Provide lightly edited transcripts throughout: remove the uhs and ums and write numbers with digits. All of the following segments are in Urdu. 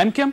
MQM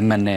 MNA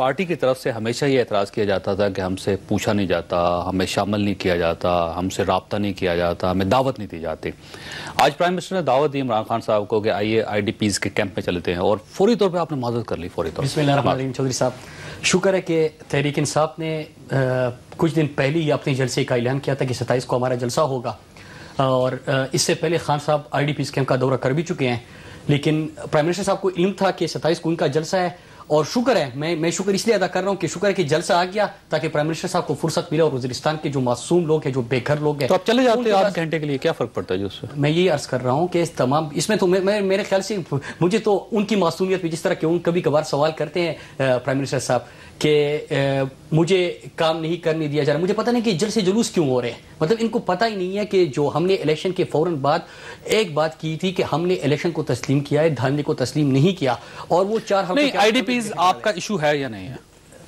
پارٹی کی طرف سے ہمیشہ یہ اعتراض کیا جاتا تھا کہ ہم سے پوچھا نہیں جاتا، ہمیں شامل نہیں کیا جاتا، ہم سے رابطہ نہیں کیا جاتا، ہمیں دعوت نہیں دی جاتی. آج پرائم منسٹر نے دعوت دی عمران خان صاحب کو کہ آئیے IDPs کے کیمپ میں چلتے ہیں، اور فوری طور پہ آپ نے معذرت کر لی. فوری طور بسم اللہ الرحمن الرحیم. چودھری صاحب شکر ہے کہ تحریک انصاف نے کچھ دن پہلے ہی اپنے جلسے کا اعلان کیا تھا کہ 27 کو ہمارا جلسہ ہوگا، اور اس سے پہلے خان صاحب IDPs کیمپ کا دورہ کر بھی چکے ہیں، لیکن پرائم منسٹر صاحب کو علم تھا کہ 27 کو ان کا جلسہ ہے. اور شکر ہے، میں شکر اس لیے ادا کر رہا ہوں کہ شکر ہے کہ جلسہ آ گیا تاکہ پرائم منسٹر صاحب کو فرصت ملا، اور وزیرستان کے جو معصوم لوگ ہیں، جو بے گھر لوگ ہیں. تو آپ چلے جاتے ہیں 8 گھنٹے کے لیے، کیا فرق پڑتا ہے اس سے؟ میں یہ عرض کر رہا ہوں کہ تمام اس میں تو میرے خیال سے مجھے تو ان کی معصومیت پہ جس طرح کہ ان کبھی کبھار سوال کرتے ہیں پرائم منسٹر صاحب کہ مجھے کام نہیں کرنے دیا جا رہا، مجھے پتہ نہیں کہ جلسے جلوس کیوں ہو رہے ہیں. مطلب ان کو پتہ ہی نہیں ہے کہ جو ہم نے الیکشن کے فوراً بعد ایک بات کی تھی کہ ہم نے الیکشن کو تسلیم کیا ہے، دھاندلی کو تسلیم نہیں کیا. اور وہ 4 ہفتے نہیں، IDPs آپ کا ایشو ہے یا نہیں ہے؟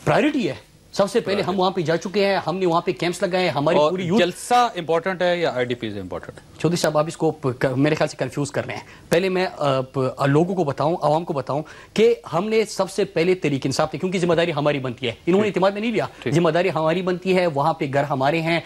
پرائیورٹی ہے. سب سے پہلے ہم وہاں پہ جا چکے ہیں، ہم نے وہاں پہ کیمپس لگائے ہیں. ہماری پوری جلسہ امپورٹنٹ ہے یا IDPs امپورٹنٹ ہے؟ چودھری صاحب آپ اس کو میرے خیال سے کنفیوز کر رہے ہیں. پہلے میں لوگوں کو بتاؤں، عوام کو بتاؤں کہ ہم نے سب سے پہلے تحریک انصاف نے، کیونکہ ذمہ داری ہماری بنتی ہے، انہوں نے اعتماد میں نہیں لیا، ذمہ داری ہماری بنتی ہے. وہاں پہ گھر ہمارے ہیں،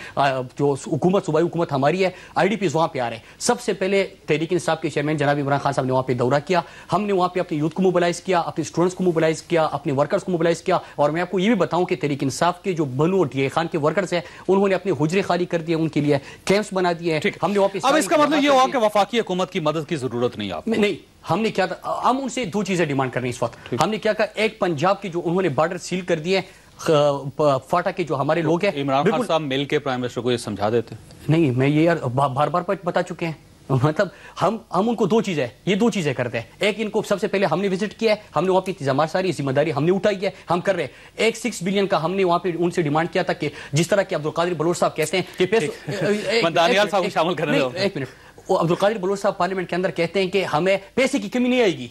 جو حکومت صوبائی حکومت ہماری ہے، IDPs وہاں پہ آ رہے ہیں. سب سے پہلے تحریک انصاف کے چیئرمین جناب عمران خان صاحب نے وہاں پہ دورہ کیا. ہم نے وہاں پہ اپنے یوتھ کو موبلائز کیا، اپنے اسٹوڈنٹس کو موبلائز کیا، اپنے ورکرز کو موبلائز کیا. اور میں آپ کو یہ بھی بتاؤں کہ تحریک انصاف کے جو بنو اور DA خان کے ورکرز ہیں، انہوں نے اپنے حجرے خالی کر دیے، ان کے لیے کیمپس بنا دیے ہیں. ہم نے وہاں پہ اب اس کا مطلب یہ ہوا کہ وفاقی حکومت کی مدد کی ضرورت نہیں آپ نہیں. ہم نے کیا تھا، ہم ان سے 2 چیزیں ڈیمانڈ کر رہے ہیں اس وقت. ہم نے کیا کہا، ایک پنجاب کی جو انہوں نے بارڈر سیل کر دیے، فاٹا کے جو ہمارے لوگ ہیں. عمران خان صاحب مل کے پرائم منسٹر کو یہ سمجھا دیتے؟ نہیں، میں یہ بار بار بتا چکے ہیں. مطلب ہم ان کو 2 چیزیں کرتے ہیں. ایک، ان کو سب سے پہلے ہم نے وزٹ کیا ہے، ہم نے وہاں پہ انتظامات ساری ذمہ داری ہم نے اٹھائی ہے، ہم کر رہے ہیں. ایک 6 بلین کا ہم نے وہاں پہ ان سے ڈیمانڈ کیا تھا کہ جس طرح کہ عبدالقادر بلوچ صاحب کہتے ہیں کہ دانیال صاحب کو شامل کرنے دو. ایک منٹ. عبدالقادر بلوچ صاحب پارلیمنٹ کے اندر کہتے ہیں کہ ہمیں پیسے کی کمی نہیں آئے گی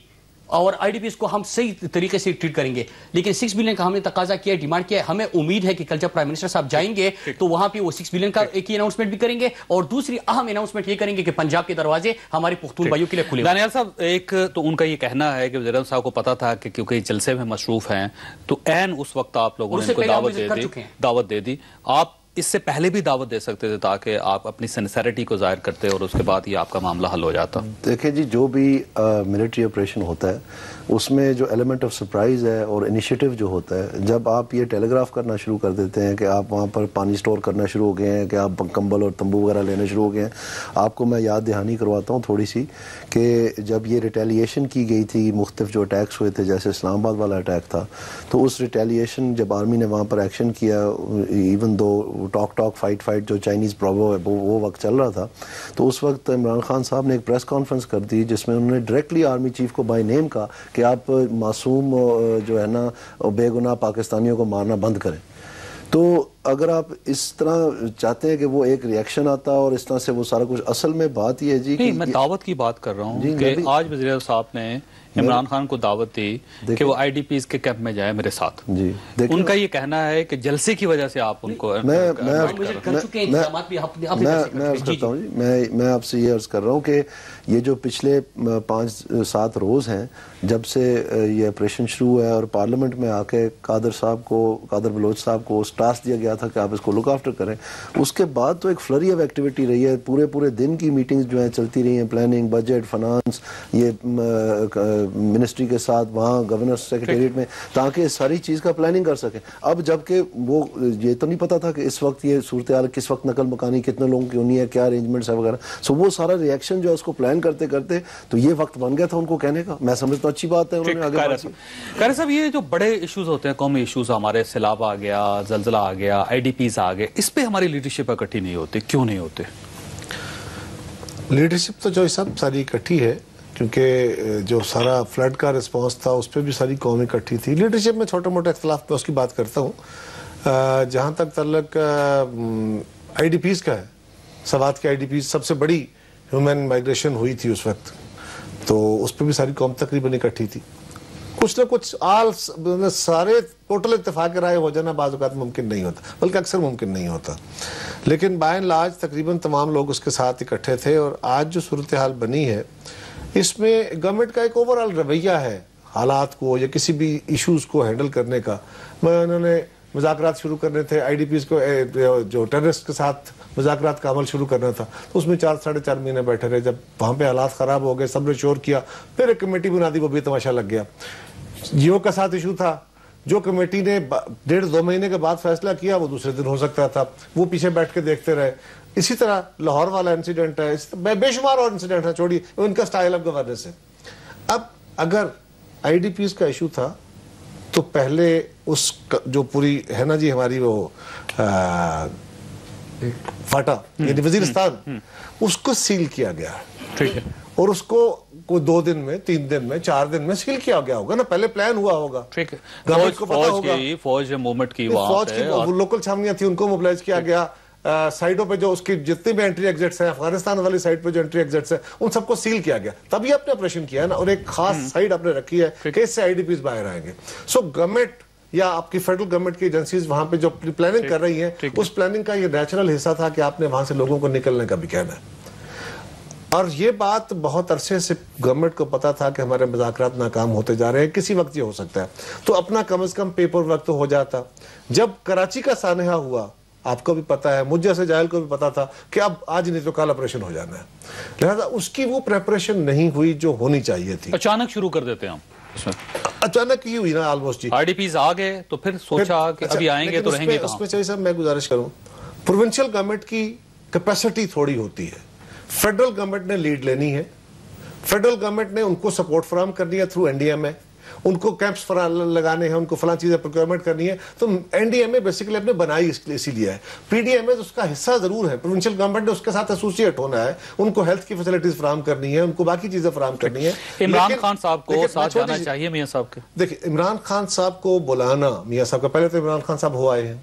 اور IDPs کو ہم صحیح طریقے سے ٹریٹ کریں گے. لیکن 6 بلین کا ہم نے تقاضا کیا ہے، ڈیمانڈ کیا ہے. ہمیں امید ہے کہ کل جب پرائم منسٹر صاحب جائیں گے تو وہاں پہ وہ 6 بلین کا ایک ہی اناؤنسمنٹ بھی کریں گے، اور دوسری اہم اناؤنسمنٹ یہ کریں گے کہ پنجاب کے دروازے ہمارے پختون بھائیوں کے لیے کھلے. دانیال صاحب، ایک تو ان کا یہ کہنا ہے کہ وزیر اعظم صاحب کو پتا تھا کہ کیونکہ جلسے میں مصروف ہیں تو عین اس وقت آپ لوگوں نے ان کو دعوت دے دی. آپ اس سے پہلے بھی دعوت دے سکتے تھے تاکہ آپ اپنی سنسیریٹی کو ظاہر کرتے اور اس کے بعد یہ آپ کا معاملہ حل ہو جاتا. دیکھیں جی، جو بھی ملٹری آپریشن ہوتا ہے اس میں جو ایلیمنٹ آف سرپرائز ہے اور انیشیٹو جو ہوتا ہے، جب آپ یہ ٹیلی گراف کرنا شروع کر دیتے ہیں کہ آپ وہاں پر پانی سٹور کرنا شروع ہو گئے ہیں، کہ آپ کمبل اور تمبو وغیرہ لینا شروع ہو گئے ہیں. آپ کو میں یاد دہانی کرواتا ہوں تھوڑی سی کہ جب یہ ریٹیلیشن کی گئی تھی، مختلف جو اٹیکس ہوئے تھے، جیسے اسلام آباد والا اٹیک تھا، تو اس ریٹیلیشن جب آرمی نے وہاں پر ایکشن کیا، ایون دو ٹاک فائٹ جو چائنیز پروو ہے وہ وقت چل رہا تھا، تو اس وقت عمران خان صاحب نے ایک پریس کانفرنس کر دی جس میں انہوں نے ڈائریکٹلی آرمی چیف کو بائی نیم کہا کہ آپ معصوم جو ہے نا بے گناہ پاکستانیوں کو مارنا بند کریں. تو اگر آپ اس طرح چاہتے ہیں کہ وہ ایک ریئیکشن آتا اور اس طرح سے وہ سارا کچھ، اصل میں بات یہ ہے جی نہیں، میں دعوت کی بات کر رہا ہوں کہ آج وزیر اعظم صاحب نے عمران خان کو دعوت دی کہ وہ IDPs کے کیمپ میں جائے میرے ساتھ. جی، ان کا یہ کہنا ہے کہ جلسے کی وجہ سے آپ ان کو میں عرض کرتا ہوں جی، میں آپ سے یہ عرض کر رہا ہوں کہ یہ جو پچھلے 5-7 روز ہیں جب سے یہ آپریشن شروع ہوا ہے اور پارلیمنٹ میں آ کے قادر بلوچ صاحب کو ٹاسک دیا گیا تھا کہ آپ اس کو لک آفٹر کریں، اس کے بعد تو ایک فلری آف ایکٹیویٹی رہی ہے. پورے دن کی میٹنگز جو ہیں چلتی رہی ہیں، پلاننگ، بجٹ، فنانس، یہ منسٹری کے ساتھ وہاں گورنر سیکریٹریٹ میں، تاکہ ساری چیز کا پلاننگ کر سکیں. اب جبکہ وہ یہ تو نہیں پتا تھا کہ اس وقت یہ صورتحال کس وقت نقل مکانی کتنے لوگوں کی ہونی ہے، کیا ارینجمنٹس ہے وغیرہ. سو وہ سارا ریئیکشن جو ہے اس کو پلان کرتے تو یہ وقت بن گیا تھا ان کو کہنے کا. میں سمجھتا ہوں اچھی بات ہے. قاری صاحب، یہ جو بڑے ایشوز ہوتے ہیں، قومی ایشوز، ہمارے سیلاب آ گیا، زلزلہ آ گیا، IDPs آ گئے، اس پہ ہماری لیڈرشپ اکٹھی نہیں ہوتی، کیوں نہیں ہوتے؟ لیڈرشپ تو جو سب ساری اکٹھی ہے، کیونکہ جو سارا فلڈ کا رسپانس تھا اس پہ بھی ساری قوم اکٹھی تھی. لیڈرشپ میں چھوٹے موٹے اختلاف میں اس کی بات کرتا ہوں. جہاں تک تعلق IDPs کا ہے، سوات کے IDPs سب سے بڑی ہیومن مائگریشن ہوئی تھی اس وقت، تو اس پہ بھی ساری قوم تقریباً اکٹھی تھی. کچھ نہ کچھ سارے ٹوٹل اتفاق رائے ہو جانا بعض اوقات ممکن نہیں ہوتا، بلکہ اکثر ممکن نہیں ہوتا. لیکن بائی اینڈ لارج تقریباً تمام لوگ اس کے ساتھ اکٹھے تھے. اور آج جو صورتحال بنی ہے اس میں گورنمنٹ کا ایک اوور آل رویہ ہے حالات کو یا کسی بھی ایشوز کو ہینڈل کرنے کا، انہوں نے مذاکرات شروع کرنے تھے، آئی ڈی پیز کو جو ٹیررسٹ کے ساتھ مذاکرات کا عمل شروع کرنا تھا، تو اس میں 4-4.5 مہینے بیٹھے رہے. جب وہاں پہ حالات خراب ہو گئے، سب نے شور کیا، پھر ایک کمیٹی بنا دی، وہ بھی تماشا لگ گیا. جیو کا ساتھ ایشو تھا، جو کمیٹی نے 1.5-2 مہینے کے بعد فیصلہ کیا وہ دوسرے دن ہو سکتا تھا، وہ پیچھے بیٹھ کے دیکھتے رہے. اسی طرح لاہور والا انسیڈنٹ ہے، بے شمار اور انسیڈنٹ ہے، چھوڑیے، ان کا سٹائل آف گورننس ہے. اب اگر آئی ڈی پیز کا ایشو تھا تو پہلے اس جو پوری ہے نا جی ہماری وہ فاٹا یعنی وزیرستان، اس کو سیل کیا گیا، ٹھیک ہے، اور اس کو کوئی 2 دن میں 3 دن میں 4 دن میں سیل کیا گیا ہوگا نا، پہلے پلان ہوا ہوگا، ٹھیک ہے، گورنمنٹ کو پتا ہوگا، فوج موومنٹ کی فوج کی لوکل چھاونیاں تھیں ان کو موبلائز کیا گیا، سائٹوں پہ جو اس کی جتنے بھی انٹری ایگزٹس ہیں، افغانستان والی سائٹ پہ جو انٹری ایگزٹس ہیں ان سب کو سیل کیا گیا. تب یہ اپنے آپریشن کیا ہے نا، اور ایک خاص سائٹ آپ نے رکھی ہے کہ اس سے آئی ڈی پیز باہر آئیں گے. سو گورنمنٹ یا آپ کی فیڈرل گورنمنٹ کی ایجنسیز وہاں پہ جو پلاننگ کر رہی ہیں، اس پلاننگ کا یہ نیچرل حصہ تھا کہ آپ نے وہاں سے لوگوں کو نکلنے کا بھی کہنا ہے. اور یہ بات بہت عرصے سے گورنمنٹ کو پتا تھا کہ ہمارے مذاکرات ناکام ہوتے جا رہے ہیں، کسی وقت یہ ہو سکتا ہے، تو اپنا کم از کم پیپر ورک تو ہو جاتا. جب کراچی کا سانحہ ہوا، آپ کو بھی پتا ہے، مجھ جیسے جاہل کو بھی پتا تھا کہ اب آج نہیں تو کل آپریشن ہو جانا ہے، لہذا اس کی وہ پریپریشن نہیں ہوئی جو ہونی چاہیے تھی. اچانک شروع کر دیتے ہیں ہم، اچانک ہی ہوئی نا آلموسٹ جی. آئی ڈی پیز آ گئے تو پھر سوچا کہ ابھی آئیں گے تو رہیں گے کہاں. اس میں چاہیے صاحب میں گزارش کروں، پروونشل گورنمنٹ کی کیپیسٹی تھوڑی ہوتی ہے، فیڈرل گورنمنٹ نے لیڈ لینی ہے، فیڈرل گورنمنٹ نے ان کو سپورٹ فراہم کرنی ہے تھرو این ڈی ایم اے، ان کو کیمپس لگانے ہیں، ان کو فلاں چیزیں پروکیورمنٹ کرنی ہے. تو این ڈی ایم اے بیسیکلی اپنے بنائی اسی لیے ہے. پی ڈی ایم اے اس کا حصہ ضرور ہے، پروونشل گورنمنٹ نے اس کے ساتھ ایسوسیٹ ہونا ہے، ان کو ہیلتھ کی فیسلٹیز فراہم کرنی ہے، ان کو باقی چیزیں فراہم کرنی ہے. عمران خان صاحب کو ساتھ جانا چاہیے میاں صاحب کے. دیکھیں عمران خان صاحب کو بلانا میاں صاحب کا، پہلے تو عمران خان صاحب ہو آئے ہیں.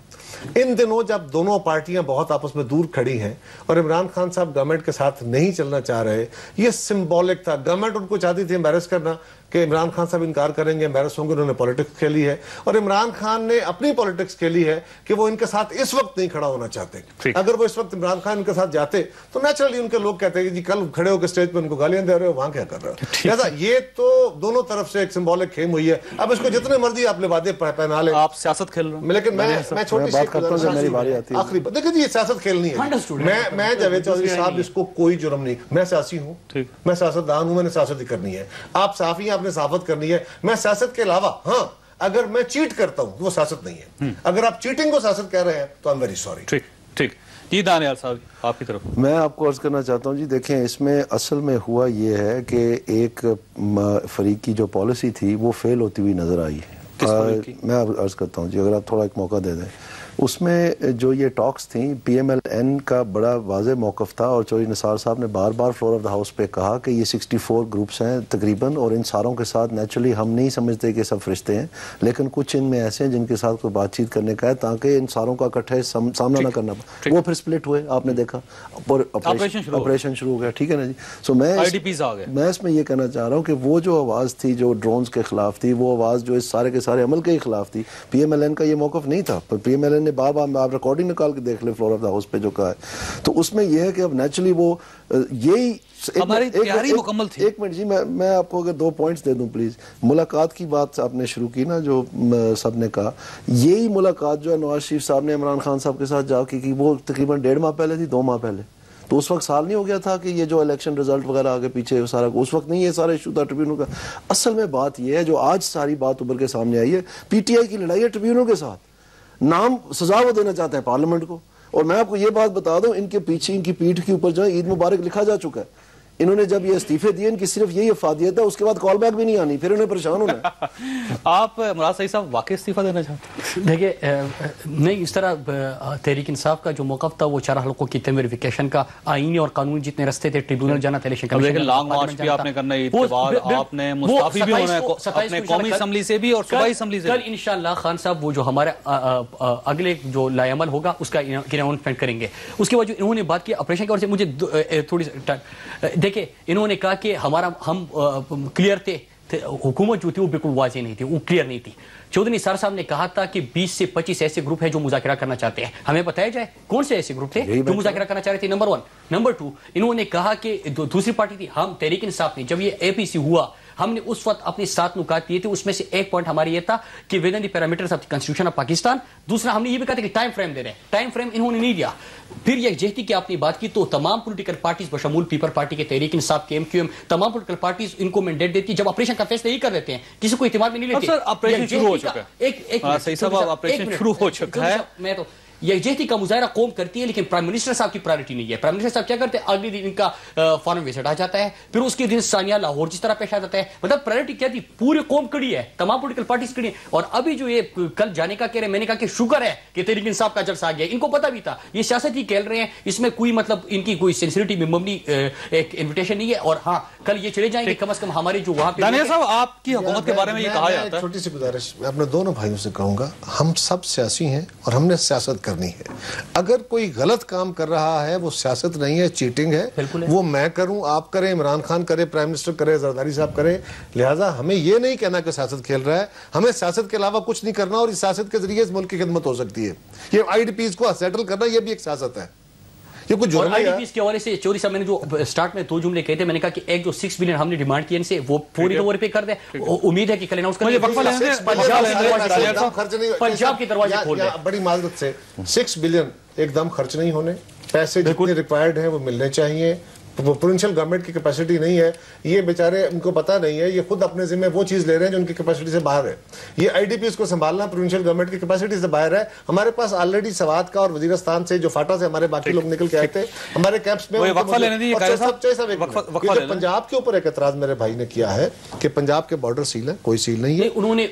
ان دنوں جب دونوں پارٹیاں بہت آپس میں دور کھڑی ہیں اور عمران خان صاحب گورنمنٹ کے ساتھ نہیں چلنا چاہ رہے، یہ سمبولک تھا. گورنمنٹ ان کو چاہتی تھی امبیرس کرنا کہ عمران خان صاحب انکار کریں گے، امبیرس ہوں گے. انہوں نے پولیٹکس کھیلی ہے اور عمران خان نے اپنی پولیٹکس کھیلی ہے کہ وہ ان کے ساتھ اس وقت نہیں کھڑا ہونا چاہتے. اگر وہ اس وقت عمران خان ان کے ساتھ جاتے تو نیچرلی ان کے لوگ کہتے ہیں کہ جی کل کھڑے ہو کے اسٹیج پہ ان کو گالیاں دے رہے ہو، وہاں کیا کر رہے ہو. لہٰذا یہ تو دونوں طرف سے ایک سمبولک کھیم ہوئی ہے. اب اس کو جتنے مرضی آپ لبادے پہنا لیں، آپ سیاست کھیل رہے ہیں. لیکن میں چھوٹی سی آخری بات، دیکھیں جی یہ سیاست کھیلنی ہے. میں جاوید چودھری صاحب اس کو کوئی جرم نہیں، میں سیاسی ہوں، میں سیاست دان ہوں، میں نے سیاست ہی کرنی ہے. آپ صحافی ہیں، آپ نے صحافت کرنی ہے. میں سیاست کے علاوہ ہاں اگر میں چیٹ کرتا ہوں تو وہ سیاست نہیں ہے. اگر آپ چیٹنگ کو سیاست کہہ رہے ہیں تو I'm very sorry. ٹھیک ٹھیک. جی دانیال صاحب آپ کی طرف. میں آپ کو عرض کرنا چاہتا ہوں جی، دیکھیں اس میں اصل میں ہوا یہ ہے کہ ایک فریق کی جو پالیسی تھی وہ فیل ہوتی ہوئی نظر آئی. میں آپ عرض کرتا ہوں جی، اگر آپ تھوڑا ایک موقع دے دیں. اس میں جو یہ ٹاکس تھیں، پی ایم ایل این کا بڑا واضح موقف تھا اور چودھری نثار صاحب نے بار بار فلور آف دا ہاؤس پہ کہا کہ یہ 64 گروپس ہیں تقریباً، اور ان ساروں کے ساتھ نیچرلی ہم نہیں سمجھتے کہ سب فرشتے ہیں، لیکن کچھ ان میں ایسے ہیں جن کے ساتھ کوئی بات چیت کرنے کا ہے تاکہ ان ساروں کا اکٹھے سامنا نہ کرنا پڑے. وہ پھر سپلٹ ہوئے، آپ نے دیکھا، آپریشن شروع ہو گیا. ٹھیک ہے نا جی. سو میں اس میں یہ کہنا چاہ رہا ہوں کہ وہ جو آواز تھی جو ڈرونز کے خلاف تھی، وہ آواز جو اس سارے کے سارے عمل کے خلاف تھی، پی ایم ایل این کا یہ موقف نہیں تھا. پی ایم ایل این نے بار بار، آپ ریکارڈنگ نکال کے دیکھ لیں فلور آف دا ہاؤس پہ جو کہا ہے، تو اس میں یہ ہے کہ اب نیچرلی وہ یہی ہماری تیاری مکمل تھی. ایک منٹ جی، میں آپ کو اگر 2 پوائنٹس دے دوں پلیز. ملاقات کی بات آپ نے شروع کی نا، جو سب نے کہا، یہی ملاقات جو ہے نواز شریف صاحب نے عمران خان صاحب کے ساتھ جا کے کی، وہ تقریباً 1.5 ماہ پہلے تھی، 2 ماہ پہلے. تو اس وقت سال نہیں ہو گیا تھا کہ یہ جو الیکشن رزلٹ وغیرہ آگے پیچھے سارا، اس وقت نہیں یہ سارا ایشو تھا ٹریبیونل کا. اصل میں بات یہ ہے جو آج ساری بات ابھر کے سامنے آئی ہے، پی ٹی آئی کی لڑائی ہے ٹریبیونل کے ساتھ. نام سزا وہ دینا چاہتے ہیں پارلیمنٹ کو. اور میں آپ کو یہ بات بتا دوں، ان کے پیچھے، ان کی پیٹھ کے اوپر جو ہے عید مبارک لکھا جا چکا ہے. انہوں نے جب یہ استعفے دیے، ان کی صرف یہی افادیت ہے، اس کے بعد کال بیک بھی نہیں آنی، پھر انہیں پریشان ہونا ہے. آپ مراد سعید صاحب واقعی استعفیٰ دینا چاہتے ہیں؟ دیکھیے نہیں، اس طرح تحریک انصاف کا جو موقف تھا وہ 4 حلقوں کی ویریفیکیشن کا، آئینی اور قانونی جتنے رستے تھے، ٹریبیونل جانا تھا، الیکشن کمیشن، لیکن لانگ مارچ بھی آپ نے کرنا ہے، عید کے بعد آپ نے مستعفی بھی ہونا ہے اپنے قومی اسمبلی سے بھی اور صوبائی اسمبلی سے. کل انشاءاللہ خان صاحب وہ جو ہمارے اگلے جو لائے عمل ہوگا اس کا اناؤنسمنٹ کریں گے. اس کے بعد جو انہوں نے بات کی آپریشن کی، اور مجھے تھوڑی دیکھیں، انہوں نے کہا کہ ہم کلیئر تھے، حکومت جو تھی وہ بالکل واضح نہیں تھی، وہ کلیئر نہیں تھی. چودھری نثار صاحب نے کہا تھا کہ 20 سے 25 ایسے گروپ ہیں جو مذاکرہ کرنا چاہتے ہیں. ہمیں بتایا جائے کون سے ایسے گروپ تھے جو مذاکرہ کرنا چاہ رہے تھے، نمبر 1. نمبر 2، انہوں نے کہا کہ دوسری پارٹی تھی، ہم تحریک انصاف نے جب یہ اے پی سی ہوا ہم نے اس وقت اپنے 7 نکات دیے تھے, اس میں سے ایک پوائنٹ ہمارا یہ تھا کہ with in the parameters of the constitution of Pakistan. دوسرا ہم نے یہ بھی کہا تھا کہ ٹائم فریم دے رہے ہیں, ٹائم فریم انہوں نے نہیں دیا. پھر یکجہتی کی آپ نے بات کی تو تمام پولیٹیکل پارٹیز بشمول پیپل پارٹی کے تحریک انصاف کے MQM تمام پولیٹیکل پارٹیز ان کو مینڈیٹ دیتی ہے جب آپریشن کا فیصلہ ہی کر دیتے ہیں, کسی کو اعتماد میں نہیں لیتے. سر آپریشن شروع ہو چکا ہے, ایک صحیح صاحب آپریشن شروع ہو چکا ہے. میں تو یکجہتی کا مظاہرہ قوم کرتی ہے لیکن پرائم منسٹر صاحب کی پرائرٹی نہیں ہے. پرائم منسٹر صاحب کیا کرتے ہیں, اگلے دن ان کا فارن وزٹ آ جاتا ہے, پھر اس کے دن ثانیہ لاہور جس طرح پیش آ جاتا ہے. مطلب پرائرٹی کیا تھی, پوری قوم کڑی ہے, تمام پولیٹیکل پارٹیز کڑی ہیں. اور ابھی جو یہ کل جانے کا کہہ رہے ہیں, میں نے کہا کہ شکر ہے کہ تحریک انصاف کا جلسہ آ گیا. ان کو پتہ بھی تھا یہ سیاست ہی کھیل رہے ہیں, اس میں کوئی مطلب ان کی کوئی سینسٹیوٹی میں مبنی ایک انویٹیشن نہیں ہے. اور ہاں کل یہ چلے جائیں گے, کم از کم ہمارے جو وہاں پہ. دانیہ صاحب آپ کی حکومت کے بارے میں یہ کہا جاتا ہے, چھوٹی سی گزارش میں اپنے دونوں بھائیوں سے کہوں گا, ہم سب سیاسی ہیں اور ہم نے سیاست کرنی ہے. اگر کوئی غلط کام کر رہا ہے وہ سیاست نہیں ہے, چیٹنگ ہے. وہ میں کروں, آپ کریں, عمران خان کرے, پرائم منسٹر کرے, زرداری صاحب کریں. لہٰذا ہمیں یہ نہیں کہنا کہ سیاست کھیل رہا ہے, ہمیں سیاست کے علاوہ کچھ نہیں کرنا, اور اس سیاست کے ذریعے اس ملک کی خدمت ہو سکتی ہے. یہ IDPs کو سیٹل کرنا یہ بھی ایک سیاست ہے. یہ کچھ جرم ہے. IDPs کے حوالے سے چوری صاحب میں نے جو سٹارٹ میں 2 جملے کہے تھے, میں نے کہا کہ ایک جو 6 بلین ہم نے ڈیمانڈ کی ان سے وہ فوری طور پہ کر دیں. امید ہے کہ کل اناؤنس کریں. پنجاب کے دروازے کھول دیں. بڑی معذرت سے 6 بلین ایک دم خرچ نہیں ہونے, پیسے جتنے ریکوائرڈ ہیں وہ ملنے چاہیے. پروونشل گورنمنٹ کی کیپیسٹی نہیں ہے, یہ بیچارے ان کو پتہ نہیں ہے, یہ خود اپنے ذمہ وہ چیز لے رہے ہیں جو ان کی کیپیسٹی سے باہر ہے. یہ IDPs کو سنبھالنا پروونشل گورنمنٹ کی کیپیسٹی سے باہر ہے. ہمارے پاس آلریڈی سوات کا اور وزیرستان سے جو فاٹا سے ہمارے باقی لوگ نکل کے آئے تھے ہمارے کیمپس میں. پنجاب کے اوپر ایک اعتراض میرے بھائی نے کیا ہے کہ پنجاب کے بارڈر سیل ہے, کوئی سیل نہیں ہے. انہوں نے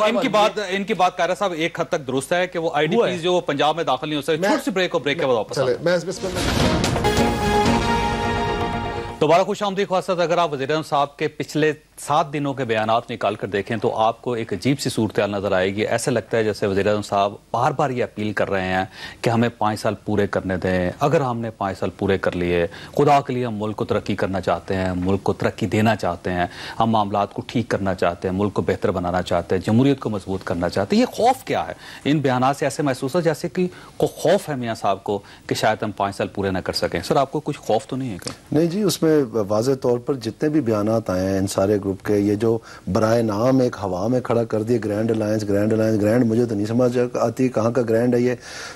ان کی بات قائرہ صاحب ایک حد تک درست ہے کہ وہ IDPs جو پنجاب میں داخل نہیں ہو سکتے. چھوٹ سی بریک کے بعد واپس دوبارہ خوش آمدید. خواصت اگر آپ وزیر اعظم صاحب کے پچھلے 7 دنوں کے بیانات نکال کر دیکھیں تو آپ کو ایک عجیب سی صورتحال نظر آئے گی. ایسے لگتا ہے جیسے وزیر اعظم صاحب بار بار یہ اپیل کر رہے ہیں کہ ہمیں 5 سال پورے کرنے دیں. اگر ہم نے 5 سال پورے کر لیے, خدا کے لیے ہم ملک کو ترقی کرنا چاہتے ہیں, ملک کو ترقی دینا چاہتے ہیں, ہم معاملات کو ٹھیک کرنا چاہتے ہیں, ملک کو بہتر بنانا چاہتے ہیں, جمہوریت کو مضبوط کرنا چاہتے ہیں. یہ خوف کیا ہے ان بیانات سے؟ ایسے محسوس ہے جیسے کہ خوف ہے میاں صاحب کو کہ شاید ہم 5 سال پورے نہ کر سکیں. سر آپ کو کچھ خوف تو نہیں ہے کہ؟ نہیں جی, اس میں واضح طور پر جتنے بھی بیانات آئے ہیں ان سارے گروپ کے, یہ جو برائے نام ایک ہوا میں کھڑا کر دیے گرینڈ الائنس گرینڈ مجھے تو نہیں سمجھ آتی کہاں کا گرینڈ ہے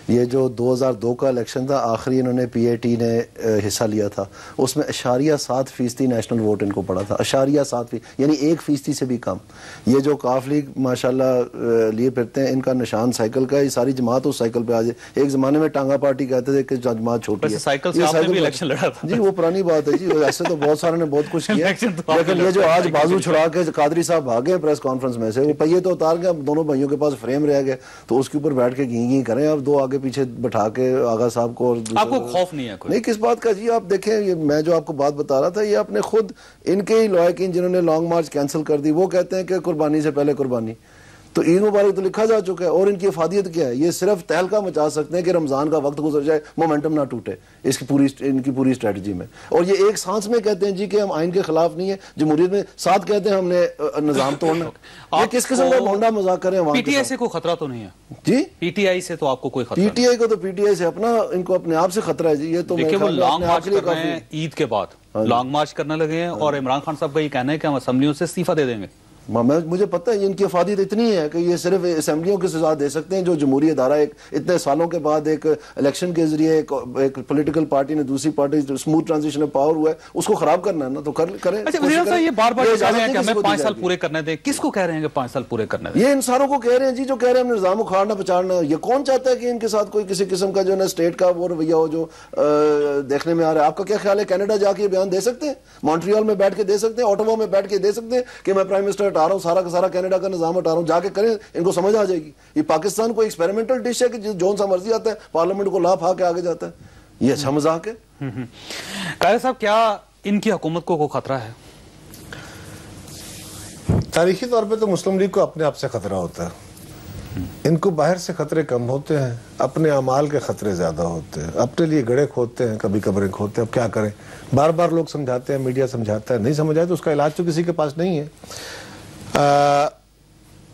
یہ جو 2002 کا الیکشن تھا آخری انہوں نے PAT نے حصہ لیا تھا, اس میں 0.7% نیشنل ووٹ ان کو پڑا تھا, 0.7%, یعنی 1% سے بھی کم. یہ جو کاف لیگ ماشاءاللہ لیے پھرتے ہیں, ان کا نشان سائیکل کا ہے, یہ ساری جماعت اس سائیکل پہ آ جائے. ایک زمانے میں ٹانگا پارٹی کہتے تھے کہ جماعت چھوٹی ہے, سائیکل سے آپ نے بھی الیکشن لڑا تھا جی, وہ پرانی بات ہے جی. ایسے تو بہت سارے نے بہت کچھ کیا, لیکن یہ جو آج بازو چھڑا کے قادری صاحب بھاگے پریس کانفرنس میں سے, وہ پہیے تو اتار کے اب دونوں بھائیوں کے پاس فریم رہ گئے, تو اس کے اوپر بیٹھ کے گیں کریں اب 2 آگے پیچھے بٹھا کے آغا صاحب کو. آپ کو خوف نہیں ہے کوئی؟ نہیں, کس بات کا جی. آپ دیکھیں میں جو آپ کو بات بتا رہا تھا, یہ اپنے خود ان کے ہی لوائقین جنہوں نے لانگ مارچ کینسل کر دی, وہ کہتے ہیں کہ قربانی سے پہلے قربانی. تو عید مبارک تو لکھا جا چکا ہے, اور ان کی افادیت کیا ہے؟ یہ صرف تہلکہ مچا سکتے ہیں کہ رمضان کا وقت گزر جائے, مومنٹم نہ ٹوٹے اس کی ان کی پوری اسٹریٹجی میں. اور یہ ایک سانس میں کہتے ہیں جی کہ ہم آئین کے خلاف نہیں ہے, جمہوریت میں ساتھ کہتے ہیں ہم نے نظام توڑنا. یہ کس قسم کا بھونڈا مذاق کریں؟ PTI سے کوئی خطرہ تو نہیں ہے جی؟ PTI سے تو آپ کو کوئی خطرہ نہیں؟ PTI کو تو PTI سے اپنا, ان کو اپنے آپ سے خطرہ ہے جی. یہ تو دیکھیں وہ لانگ مارچ کر رہے ہیں, عید کے بعد لانگ مارچ کرنے لگے ہیں, اور عمران خان صاحب کا یہ کہنا ہے کہ ہم اسمبلیوں سے استعفیٰ دے دیں گے. مجھے پتہ ہے ان کی افادیت اتنی ہے کہ یہ صرف اسمبلیوں کی سزا دے سکتے ہیں. جو جمہوری ادارہ ایک اتنے سالوں کے بعد ایک الیکشن کے ذریعے ایک پولیٹیکل پارٹی نے دوسری party smooth transition of power ہوا ہے, اس کو خراب کرنا ہے نا, تو کریں. اچھا وزیر صاحب یہ بار بار کہہ رہے ہیں کہ ہمیں 5 سال پورے کرنے دیں. کس کو کہہ رہے ہیں کہ 5 سال پورے کرنے دیں؟ یہ ان ساروں کو کہہ رہے ہیں جی, جو کہہ رہے ہیں ہم نے نظام اکھاڑنا پچاڑنا. یہ کون چاہتا ہے کہ ان کے ساتھ کوئی کسی قسم کا جو ہے نا اسٹیٹ کا وہ رویہ ہو جو دیکھنے میں آ رہا ہے؟ آپ کا کیا خیال ہے کینیڈا جا کے یہ بیان دے سکتے ہیں, مونٹریال میں بیٹھ کے دے سکتے ہیں, اوٹاوا میں بیٹھ کے دے سکتے ہیں کہ میں پرائم منسٹر ہٹا رہا ہوں, سارا کا سارا کینیڈا کا نظام ہٹا رہا ہوں؟ جا کے کریں, ان کو سمجھ آ جائے گی. یہ پاکستان کو ایکسپیریمنٹل ڈش ہے کہ جون سا مرضی آتا ہے پارلیمنٹ کو لا پھا کے آگے جاتا ہے. یہ اچھا مذاق ہے. قائد صاحب کیا ان کی حکومت کو کوئی خطرہ ہے؟ تاریخی طور پہ تو مسلم لیگ کو اپنے آپ سے خطرہ ہوتا ہے. ان کو باہر سے خطرے کم ہوتے ہیں, اپنے اعمال کے خطرے زیادہ ہوتے ہیں. اپنے لیے گڑھے کھودتے ہیں, کبھی قبریں کھودتے ہیں. اب کیا کریں, بار بار لوگ سمجھاتے ہیں, میڈیا سمجھاتا ہے, نہیں سمجھا تو اس کا علاج تو کسی کے پاس نہیں ہے.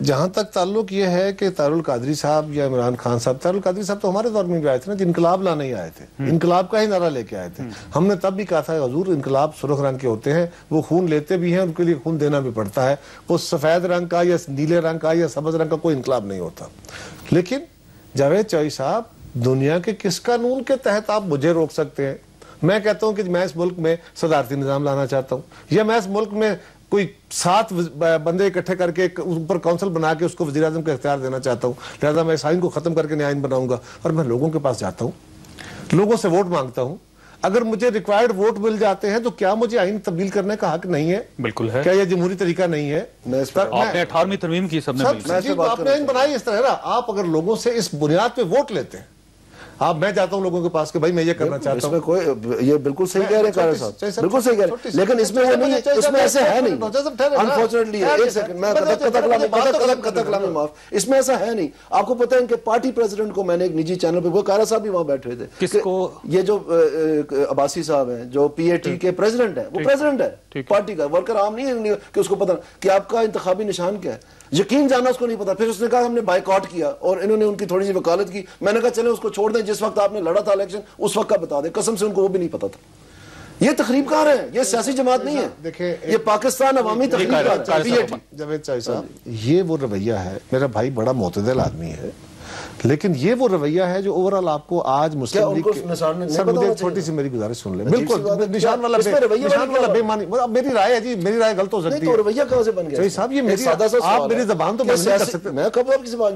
جہاں تک تعلق یہ ہے کہ طاہر القادری صاحب یا عمران خان صاحب، طاہر القادری صاحب تو ہمارے دور میں بھی آئے تھے نا، انقلاب لانے ہی آئے تھے، انقلاب کا ہی نعرہ لے کے آئے تھے. ہم نے تب بھی کہا تھا حضور انقلاب سرخ رنگ کے ہوتے ہیں، وہ خون لیتے بھی ہیں، ان کے لیے خون دینا بھی پڑتا ہے. وہ سفید رنگ کا یا نیلے رنگ کا یا سبز رنگ کا کوئی انقلاب نہیں ہوتا. لیکن جاوید چوئی صاحب، دنیا کے کس قانون کے تحت آپ مجھے روک سکتے ہیں؟ میں کہتا ہوں کہ میں اس ملک میں صدارتی نظام لانا چاہتا ہوں، یا میں اس ملک میں کوئی 7 بندے اکٹھے کر کے اوپر کونسل بنا کے اس کو وزیر اعظم کا اختیار دینا چاہتا ہوں، لہذا میں اس آئین کو ختم کر کے نیا آئین بناؤں گا. اور میں لوگوں کے پاس جاتا ہوں، لوگوں سے ووٹ مانگتا ہوں. اگر مجھے ریکوائرڈ ووٹ مل جاتے ہیں تو کیا مجھے آئین تبدیل کرنے کا حق نہیں ہے؟ بالکل ہے. کیا یہ جمہوری طریقہ نہیں ہے؟ آپ نے 18ویں ترمیم کی، سب نے آپ نے آئین بنائی اس طرح. آپ اگر لوگوں سے اس بنیاد پہ ووٹ لیتے ہیں، میں جاتا ہوں لوگوں کے پاس کہ بھائی میں یہ کرنا چاہتا ہوں، کوئی یہ بالکل صحیح کہہ رہے ہیں قاری صاحب، بالکل صحیح کہہ رہے ہیں، لیکن اس میں وہ نہیں ہے، اس میں ایسے ہے نہیں. انفارچونیٹلی ایک سیکنڈ، میں قطع کلامی معاف، اس میں ایسا ہے نہیں. آپ کو پتہ ہے ان کے پارٹی پریزیڈنٹ کو میں نے ایک نجی چینل پہ، وہ قاری صاحب بھی وہاں بیٹھے تھے، کس کو؟ یہ جو عباسی صاحب ہیں جو پی اے ٹی کے پریزیڈنٹ ہیں، وہ پریزیڈنٹ ہے پارٹی کا، ورکر عام نہیں ہے کہ اس کو پتہ کہ آپ کا انتخابی نشان کیا ہے. یقین جانا اس کو نہیں پتا. پھر اس نے کہا ہم نے بائیکاٹ کیا، اور انہوں نے ان کی تھوڑی سی وکالت کی. میں نے کہا چلیں اس کو چھوڑ دیں، جس وقت آپ نے لڑا تھا الیکشن اس وقت کا بتا دیں. قسم سے ان کو وہ بھی نہیں پتا تھا. یہ تقریب کار ہے، یہ سیاسی جماعت نہیں ہے، دیکھیں یہ پاکستان عوامی تقریب کار. جاوید چوئی صاحب، یہ وہ رویہ ہے، میرا بھائی بڑا معتدل آدمی ہے، لیکن یہ وہ رویہ ہے جو اوورال آپ کو آج مسلم لیگ کے... سر مجھے چھوٹی سی میری گزارش سن لیں. بالکل نشان والا بے معنی، میری رائے ہے جی، میری رائے غلط ہو سکتی ہے. رویہ کہاں سے بن گیا صاحب؟ یہ میری آپ میری زبان تو بند نہیں کر سکتے. میں کب آپ کی زبان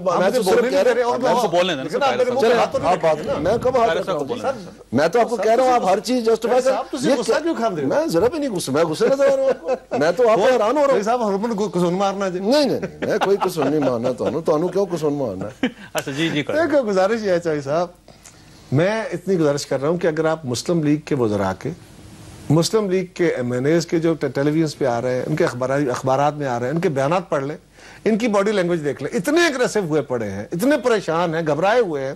میں تو آپ کو کہہ رہا ہوں، آپ ہر چیز جسٹیفائی کر. میں ذرا بھی نہیں غصہ، میں غصے نظر آ رہا ہوں آپ کو. میں تو آپ کو حیران ہو رہا ہوں صاحب. حرمن قصون مارنا جی؟ نہیں، میں کوئی قصون نہیں مارنا. تانوں کیوں قصون مارنا ہے؟ اچھا جی جی. گزارش یہ ہے چوئی صاحب، میں اتنی گزارش کر رہا ہوں کہ اگر آپ مسلم لیگ کے وزراء کے، مسلم لیگ کے ایم این ایز کے جو ٹیلی ویژن پہ آ رہے ہیں، ان کے اخبارات میں آ رہے ہیں، ان کے بیانات پڑھ لیں، ان کی باڈی لینگویج دیکھ لیں. اتنے اگریسو ہوئے پڑے ہیں، اتنے پریشان ہیں، گھبرائے ہوئے ہیں.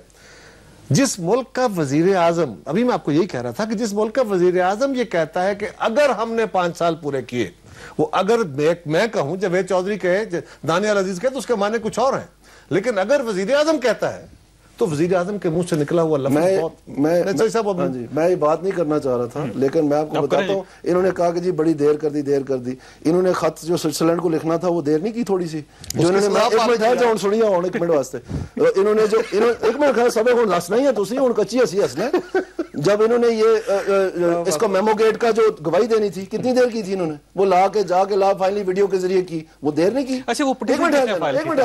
جس ملک کا وزیر اعظم، ابھی میں آپ کو یہی کہہ رہا تھا کہ جس ملک کا وزیر اعظم یہ کہتا ہے کہ اگر ہم نے 5 سال پورے کیے، وہ اگر میں کہوں، جاوید چودھری کہے، دانیال عزیز کہے، تو اس کے معنی کچھ اور ہیں. لیکن اگر وزیر اعظم کہتا ہے تو وزیر اعظم کے منہ سے نکلا ہوا لفظ میں یہ بات نہیں کرنا چاہ رہا تھا، لیکن میں آپ کو بتاتا ہوں. انہوں نے کہا کہ جی بڑی دیر کر دی. انہوں نے خط جو سوئٹزرلینڈ کو لکھنا تھا وہ دیر نہیں کی تھوڑی سی، جو انہوں نے ایک منٹ واسطے انہوں نے جو ایک منٹ سب ہسنا ہی ہے، دوسری ہوں کچی ہسی ہسنا. جب انہوں نے یہ اس کو میمو گیٹ کا جو گواہی دینی تھی، کتنی دیر کی تھی انہوں نے؟ وہ لا کے جا کے فائنلی ویڈیو کے ذریعے کی، وہ دیر نہیں کی. ایک منٹ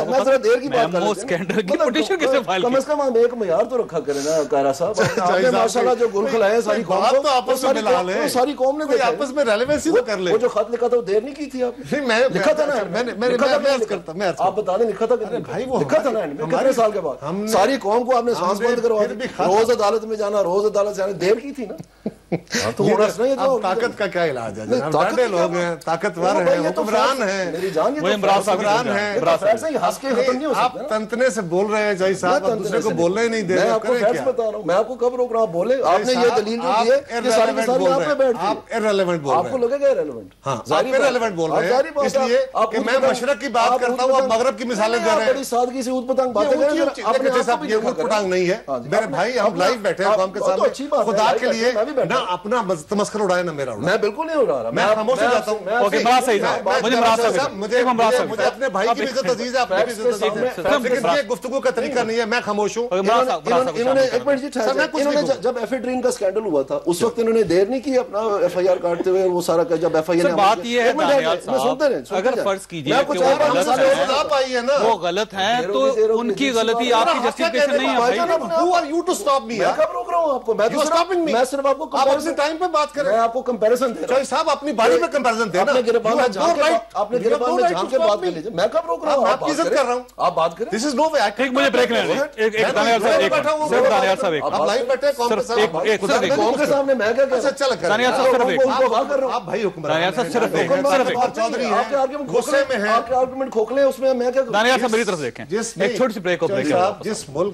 میں ذرا دیر کی بات کر، کم از کم ہم ایک معیار تو رکھا کریں نا قائرہ صاحب. آپ نے ماشاءاللہ جو گل کھلائے ہیں ساری قوم کو، ساری قوم نے دیکھا، آپس میں ریلیونسی تو کر لیں. وہ جو خط لکھا تھا وہ دیر نہیں کی تھی آپ نے؟ لکھا تھا نا، آپ بتا دیں لکھا تھا کہ لکھا تھا نا کتنے سال کے بعد ساری قوم کو آپ نے سانس بند کروا دی. روز عدالت میں جانا، روز عدالت سے آنے، دیر کی تھی نا. طاقت کا کیا علاج ہے؟ ڈاڈے لوگ ہیں، طاقتور ہیں، حکمران ہیں. آپ تنتنے سے بول رہے ہیں جائی صاحب، آپ دوسرے کو بولنے ہی نہیں دے رہے. میں آپ کو کب روک رہا ہوں؟ بولے آپ نے یہ دلیل جو دی ہے کہ ساری ساری آپ پہ بیٹھ آپ ایرریلیونٹ بول رہے ہیں. آپ کو لگے گا ایرریلیونٹ؟ ہاں آپ ایرریلیونٹ بول رہے ہیں، اس لیے کہ میں مشرق کی بات کرتا ہوں، آپ مغرب کی مثالیں دے رہے ہیں. بڑی سادگی سے اوٹ پتنگ باتیں کر رہے ہیں. آپ صاحب یہ اوٹ پتنگ نہیں ہے میرے بھائی، ہم لائیو بیٹھے ہیں قوم کے سامنے. خدا کے لیے نہ اپنا تمسخر اڑائے نہ میرا اڑائے. میں بالکل نہیں اڑا رہا، میں خاموش ہو جاتا ہوں. اوکے مراد صحیح ہے، مجھے اپنے بھائی کی عزت عزیز ہے، اپنی بھی عزت عزیز ہے، لیکن یہ گفتگو کا طریقہ نہیں ہے. میں خاموش ہوں. انہوں نے ایک منٹ جی انہوں نے جب ایف اے ڈرین کا اسکینڈل ہوا تھا اس وقت انہوں نے دیر نہیں کی اپنا ایف آئی آر کاٹتے ہوئے. وہ سارا جب ایف آئی آر بات یہ ہے دانیال صاحب، اگر فرض کیجئے کہ وہ غلط ہیں تو ان کی غلطی آپ کی جسٹیفیکیشن نہیں ہے. Who are you to stop me? میں کب روک رہا ہوں آپ کو؟ میں صرف آپ کو اپنے ٹائم پہ بات کریں. میں آپ کو کمپیریزن دے رہا ہوں. صاحب اپنی باری میں کمپیریزن دے نا. آپ نے گربان میں جھانک کے بات کر لیجئے. میں کب روک رہا ہوں؟ میں آپ کی عزت کر رہا ہوں. آپ بات کریں. This is no way. ایک مجھے بریک لینے دیں. ایک دانیال صاحب ایک آپ لائیو بیٹھے قوم کے سامنے. قوم کے سامنے میں کیا کہہ رہا ہوں؟ دانیال صاحب صرف ایک. آپ بھائی حکمران. دانیال صاحب صرف ایک. چودھری ہیں. آپ کے آرگومنٹ غصے میں ہیں. آپ کے آرگومنٹ کھوکھلے ہیں، اس میں میں کیا کروں؟ دانیال صاحب میری طرف دیکھیں. ایک چھوٹی سی بریک ہو. جس ملک